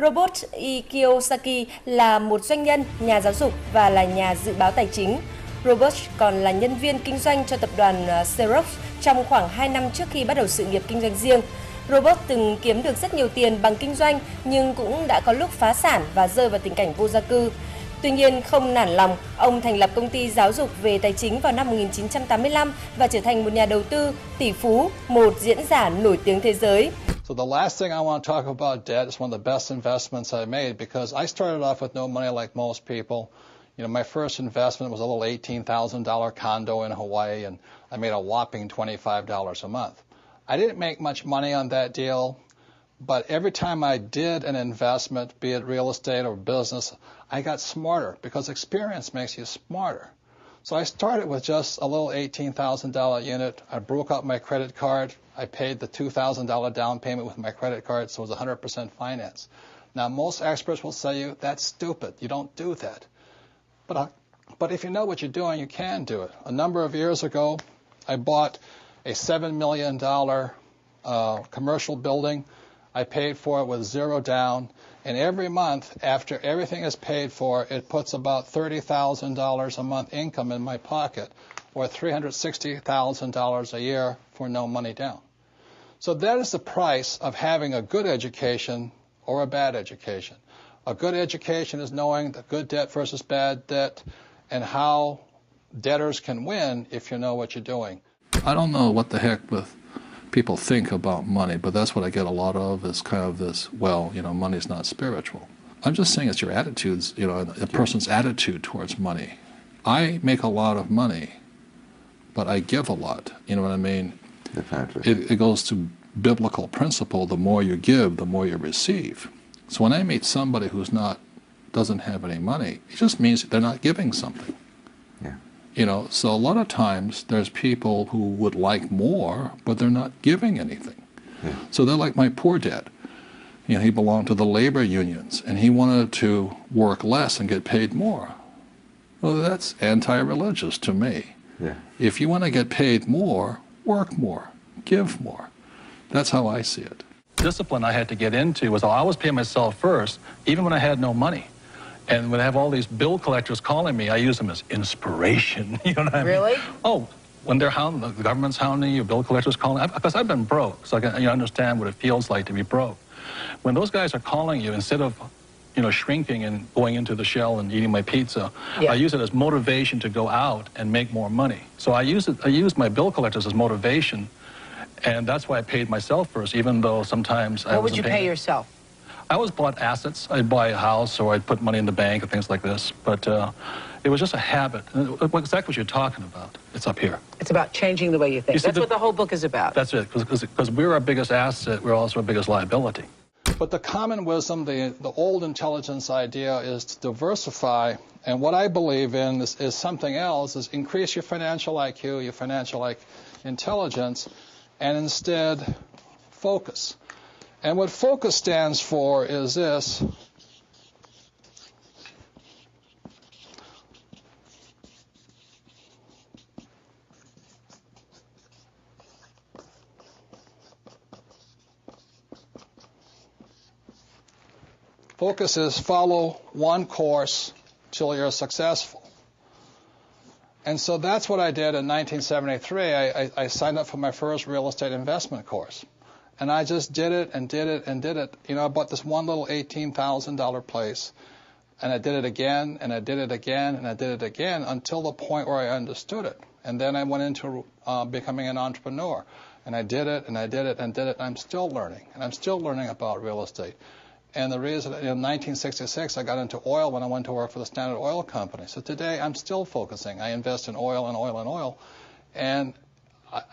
Robert Kiyosaki là một doanh nhân, nhà giáo dục và là nhà dự báo tài chính. Robert còn là nhân viên kinh doanh cho tập đoàn Xerox trong khoảng 2 năm trước khi bắt đầu sự nghiệp kinh doanh riêng. Robert từng kiếm được rất nhiều tiền bằng kinh doanh nhưng cũng đã có lúc phá sản và rơi vào tình cảnh vô gia cư. Tuy nhiên, không nản lòng, ông thành lập công ty giáo dục về tài chính vào năm 1985 và trở thành một nhà đầu tư, tỷ phú, một diễn giả nổi tiếng thế giới. So the last thing I want to talk about debt is one of the best investments I made because I started off with no money like most people. You know, my first investment was a little $18,000 condo in Hawaii, and I made a whopping $25 a month. I didn't make much money on that deal, but every time I did an investment, be it real estate or business, I got smarter because experience makes you smarter. So I started with just a little $18,000 unit. I broke out my credit card. I paid the $2,000 down payment with my credit card, so it was 100% finance. Now, most experts will say you, that's stupid. You don't do that. But if you know what you're doing, you can do it. A number of years ago, I bought a $7 million commercial building. I paid for it with zero down. And every month, after everything is paid for, it puts about $30,000 a month income in my pocket, or $360,000 a year for no money down. So that is the price of having a good education or a bad education. A good education is knowing the good debt versus bad debt and how debtors can win if you know what you're doing. I don't know what the heck with people think about money, but that's what I get a lot of is kind of this, well, you know, money's not spiritual. I'm just saying it's your attitudes, you know, a person's attitude towards money. I make a lot of money, but I give a lot. You know what I mean? It goes to biblical principle, the more you give, the more you receive. So when I meet somebody who's doesn't have any money, it just means they're not giving something. Yeah. You know, so a lot of times there's people who would like more, but they're not giving anything. Yeah. So they're like my poor dad. You know, he belonged to the labor unions, and he wanted to work less and get paid more. Well, that's anti-religious to me. Yeah. If you want to get paid more, work more, give more. That's how I see it. Discipline I had to get into was I'll always pay myself first, even when I had no money. And when I have all these bill collectors calling me, I use them as inspiration. You know what I mean? Really? Oh, when they're hounding, the government's hounding you, bill collectors calling, because I've been broke, so I can understand what it feels like to be broke. When those guys are calling you, instead of, you know, shrinking and going into the shell and eating my pizza, Yeah. I use it as motivation to go out and make more money. So I use my bill collectors as motivation, and that's why I paid myself first, even though sometimes I wasn't What would you pay paying. yourself? I always bought assets. I'd buy a house or I'd put money in the bank and things like this. But it was just a habit. Exactly what you're talking about. It's up here. It's about changing the way you think. You see, That's what the whole book is about. That's it. Because we're our biggest asset, we're also our biggest liability. But the common wisdom, the old intelligence idea is to diversify. And what I believe in is something else, is increase your financial IQ, your financial intelligence, and instead focus. And what focus stands for is this. Focus is follow one course till you're successful. And so that's what I did in 1973. I signed up for my first real estate investment course. And I just did it and did it and did it. You know, I bought this one little $18,000 place. And I did it again, and I did it again, and I did it again until the point where I understood it. And then I went into becoming an entrepreneur. And I did it, and I did it, and did it. And I'm still learning. And I'm still learning about real estate. And the reason, in 1966, I got into oil when I went to work for the Standard Oil Company. So today, I'm still focusing. I invest in oil and oil and oil. And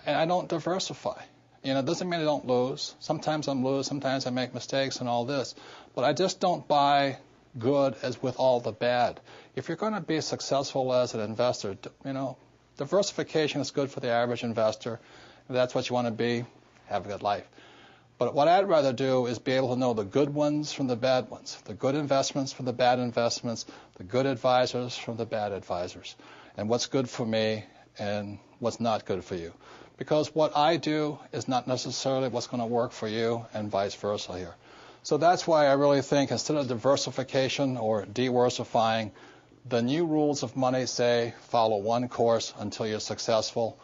I don't diversify. You know, it doesn't mean I don't lose. Sometimes I lose, sometimes I make mistakes and all this. But I just don't buy good as with all the bad. If you're going to be successful as an investor, you know, diversification is good for the average investor. If that's what you want to be, have a good life. But what I'd rather do is be able to know the good ones from the bad ones, the good investments from the bad investments, the good advisors from the bad advisors, and what's good for me and what's not good for you. Because what I do is not necessarily what's going to work for you, and vice versa here. So that's why I really think instead of diversification or diversifying, the new rules of money say follow one course until you're successful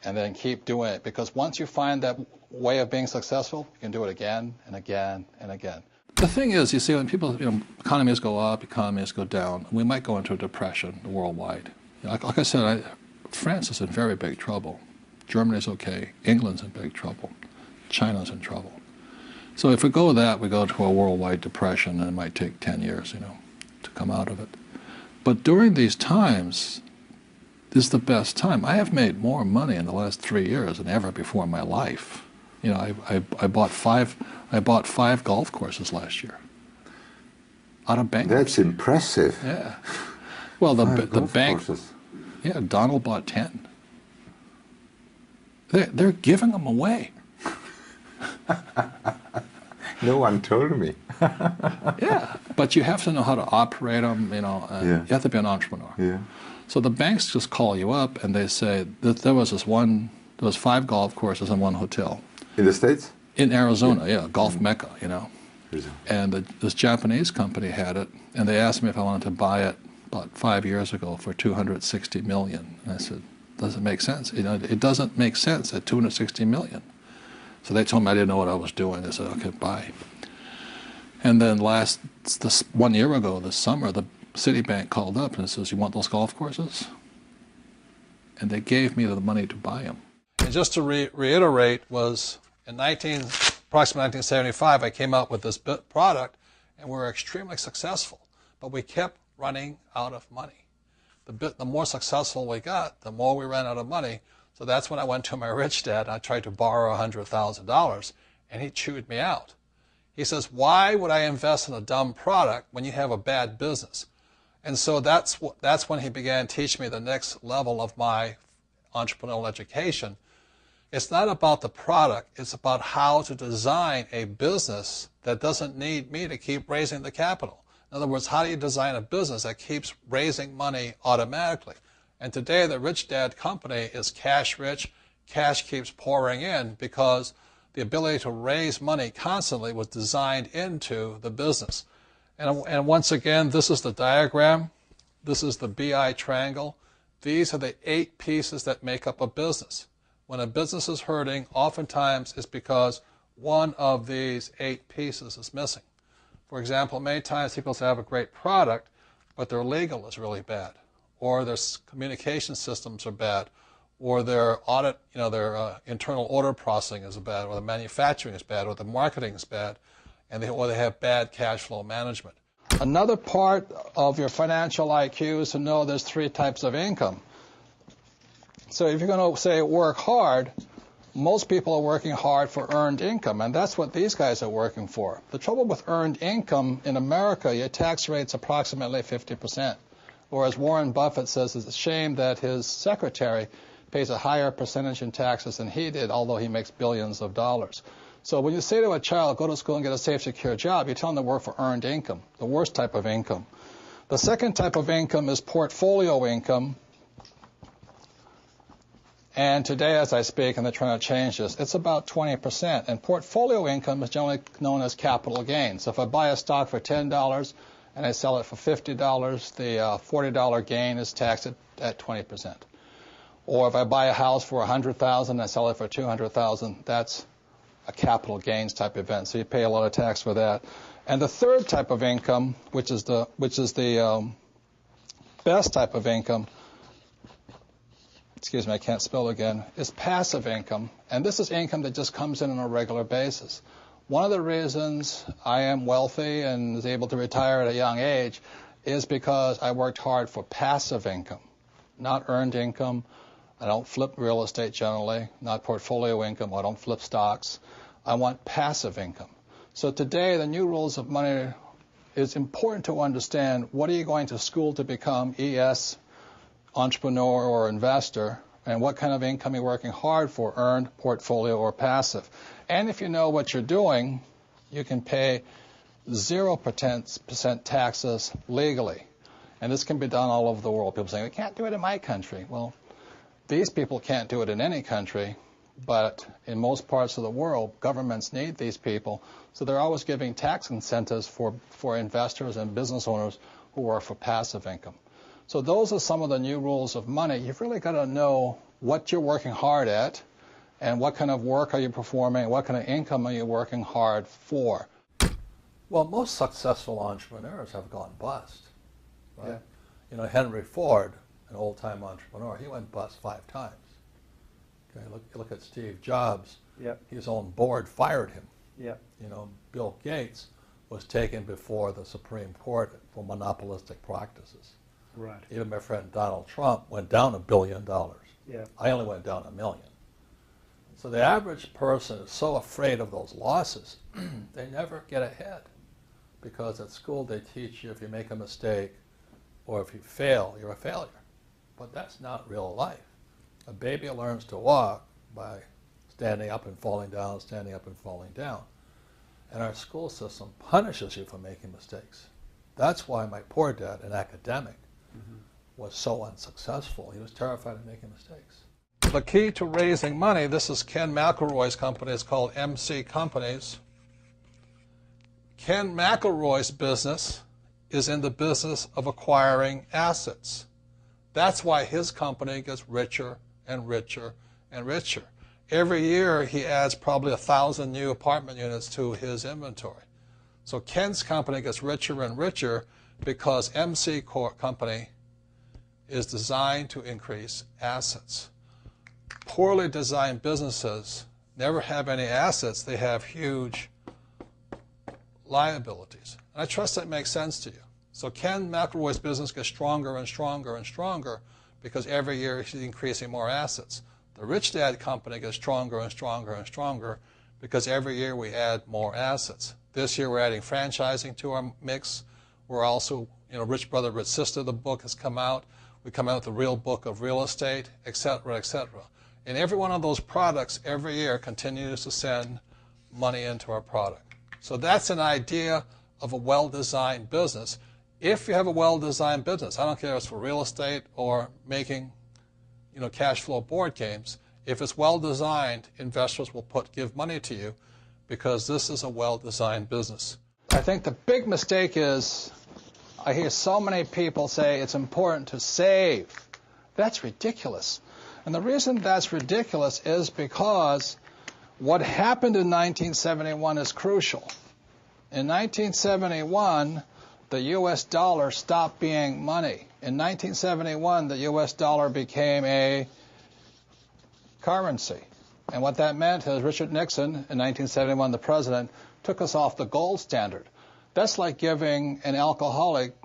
and then keep doing it. Because once you find that way of being successful, you can do it again and again and again. The thing is, you see, when people, economies go up, economies go down, we might go into a depression worldwide. Like I said, France is in very big trouble. Germany's okay. England's in big trouble. China's in trouble. So if we go that, we go to a worldwide depression, and it might take 10 years, to come out of it. But during these times, this is the best time. I have made more money in the last 3 years than ever before in my life. I bought five golf courses last year out of bankruptcy. That's impressive. Yeah. Well, the bank. Courses. Yeah, Donald bought 10. They're giving them away. No one told me. Yeah, but you have to know how to operate them. You have to be an entrepreneur. Yeah. So the banks just call you up and they say that there was 5 golf courses and 1 hotel. In the States? In Arizona, yeah, golf mecca, Yeah. And this Japanese company had it, and they asked me if I wanted to buy it about 5 years ago for $260 million. And I said, doesn't make sense. It doesn't make sense at $260 million. So they told me I didn't know what I was doing. They said, okay, buy. And then 1 year ago, this summer, the Citibank called up and says, you want those golf courses? And they gave me the money to buy them. And just to reiterate, was in approximately 1975, I came out with this product, and we were extremely successful. But we kept running out of money. The more successful we got, the more we ran out of money. So that's when I went to my rich dad and I tried to borrow $100,000, and he chewed me out. He says, why would I invest in a dumb product when you have a bad business? And so that's when he began teaching me the next level of my entrepreneurial education. It's not about the product, it's about how to design a business that doesn't need me to keep raising the capital. In other words, how do you design a business that keeps raising money automatically? And today, the Rich Dad Company is cash rich. Cash keeps pouring in because the ability to raise money constantly was designed into the business. And once again, this is the diagram. This is the BI triangle. These are the 8 pieces that make up a business. When a business is hurting, oftentimes it's because one of these 8 pieces is missing. For example, many times people say, I have a great product, but their legal is really bad, or their communication systems are bad, or their audit, their internal order processing is bad, or the manufacturing is bad, or the marketing is bad, or they have bad cash flow management. Another part of your financial IQ is to know there's 3 types of income. So if you're going to say work hard, most people are working hard for earned income, and that's what these guys are working for. The trouble with earned income in America, your tax rate's approximately 50%. Whereas Warren Buffett says it's a shame that his secretary pays a higher percentage in taxes than he did, although he makes billions of dollars. So when you say to a child, go to school and get a safe, secure job, you tell them to work for earned income, the worst type of income. The second type of income is portfolio income. And today, as I speak, and they're trying to change this, it's about 20%. And portfolio income is generally known as capital gains. So if I buy a stock for $10 and I sell it for $50, the $40 gain is taxed at 20%. Or if I buy a house for $100,000 and I sell it for $200,000, that's a capital gains type event. So you pay a lot of tax for that. And the third type of income, which is the best type of income, excuse me, I can't spell again, is passive income. And this is income that just comes in on a regular basis. One of the reasons I am wealthy and was able to retire at a young age is because I worked hard for passive income, not earned income. I don't flip real estate generally, not portfolio income. I don't flip stocks. I want passive income. So today, the new rules of money, it's important to understand what are you going to school to become, ES, entrepreneur or investor, and what kind of income you're working hard for, earned, portfolio, or passive. And if you know what you're doing, you can pay 0% taxes legally. And this can be done all over the world. People say, we can't do it in my country. Well, these people can't do it in any country, but in most parts of the world, governments need these people, so they're always giving tax incentives for investors and business owners who are for passive income. So those are some of the new rules of money. You've really got to know what you're working hard at and what kind of work are you performing, what kind of income are you working hard for. Well, most successful entrepreneurs have gone bust, right? Yeah. You know, Henry Ford, an old-time entrepreneur, he went bust 5 times. Okay, look at Steve Jobs. Yep. His own board fired him. Yep. You know, Bill Gates was taken before the Supreme Court for monopolistic practices. Right. Even my friend Donald Trump went down $1 billion. Yeah. I only went down $1 million. So the average person is so afraid of those losses, they never get ahead. Because at school they teach you if you make a mistake or if you fail, you're a failure. But that's not real life. A baby learns to walk by standing up and falling down, standing up and falling down. And our school system punishes you for making mistakes. That's why my poor dad, an academic, was so unsuccessful. He was terrified of making mistakes. The key to raising money, this is Ken McElroy's company, it's called MC Companies. Ken McElroy's business is in the business of acquiring assets. That's why his company gets richer and richer and richer. Every year he adds probably 1,000 new apartment units to his inventory. So Ken's company gets richer and richer because MC Company is designed to increase assets. Poorly designed businesses never have any assets. They have huge liabilities. And I trust that makes sense to you. So Ken McElroy's business gets stronger and stronger and stronger because every year he's increasing more assets. The Rich Dad company gets stronger and stronger and stronger because every year we add more assets. This year we're adding franchising to our mix. We're also, Rich Brother, Rich Sister, the book has come out. We come out with the real book of real estate, et cetera, et cetera. And every one of those products every year continues to send money into our product. So that's an idea of a well-designed business. If you have a well-designed business, I don't care if it's for real estate or making, cash flow board games. If it's well-designed, investors will give money to you because this is a well-designed business. I think the big mistake is I hear so many people say it's important to save. That's ridiculous. And the reason that's ridiculous is because what happened in 1971 is crucial. In 1971, the U.S. dollar stopped being money. In 1971, the U.S. dollar became a currency. And what that meant is Richard Nixon, in 1971, the president, took us off the gold standard. That's like giving an alcoholic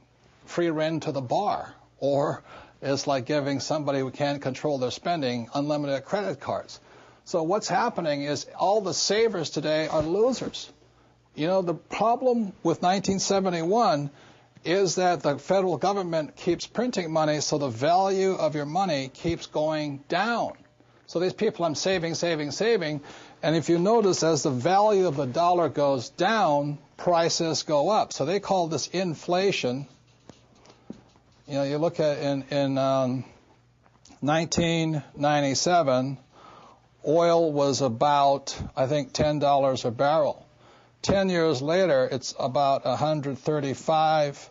free rein to the bar, or it's like giving somebody who can't control their spending unlimited credit cards. So what's happening is all the savers today are losers. The problem with 1971 is that the federal government keeps printing money, so the value of your money keeps going down. So these people, I'm saving, and if you notice, as the value of the dollar goes down, prices go up. So they call this inflation. You look at in 1997, oil was about, I think, $10 a barrel. 10 years later, it's about 135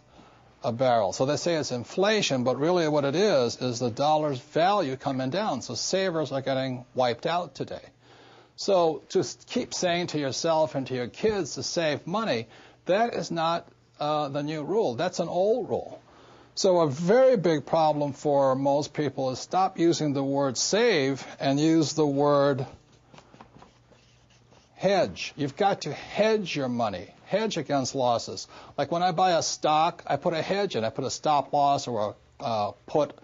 a barrel. So they say it's inflation, but really what it is the dollar's value coming down. So savers are getting wiped out today. So just keep saying to yourself and to your kids to save money, that is not the new rule. That's an old rule. So a very big problem for most people is stop using the word save and use the word hedge. You've got to hedge your money, hedge against losses. Like when I buy a stock, I put a hedge in. I put a stop loss or a put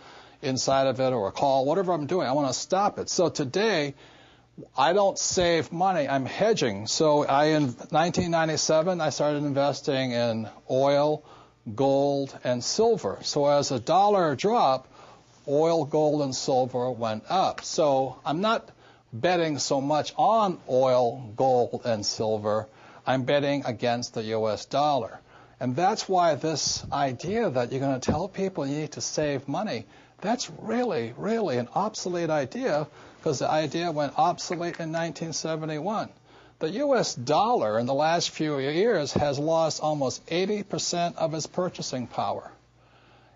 inside of it or a call, whatever I'm doing. I want to stop it. So today, I don't save money. I'm hedging. So in 1997, I started investing in oil, gold, and silver. So as the dollar dropped, oil, gold, and silver went up. So I'm not betting so much on oil, gold, and silver. I'm betting against the U.S. dollar. And that's why this idea that you're going to tell people you need to save money, that's really, really an obsolete idea, because the idea went obsolete in 1971. The U.S. dollar in the last few years has lost almost 80% of its purchasing power.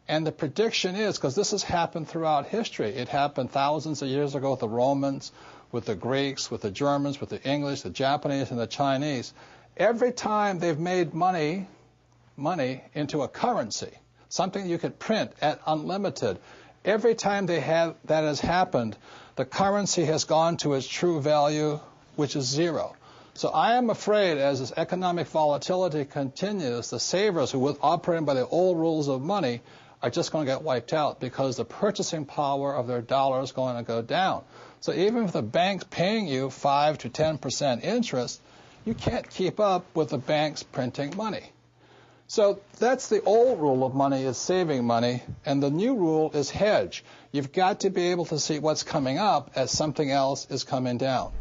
And the prediction is, because this has happened throughout history, it happened thousands of years ago with the Romans, with the Greeks, with the Germans, with the English, the Japanese, and the Chinese. Every time they've made money into a currency, something you could print at unlimited, every time that has happened, the currency has gone to its true value, which is zero. So I am afraid as this economic volatility continues, the savers who were operating by the old rules of money are just going to get wiped out because the purchasing power of their dollar is going to go down. So even if the bank's paying you 5 to 10% interest, you can't keep up with the banks printing money. So that's the old rule of money, is saving money, and the new rule is hedge. You've got to be able to see what's coming up as something else is coming down.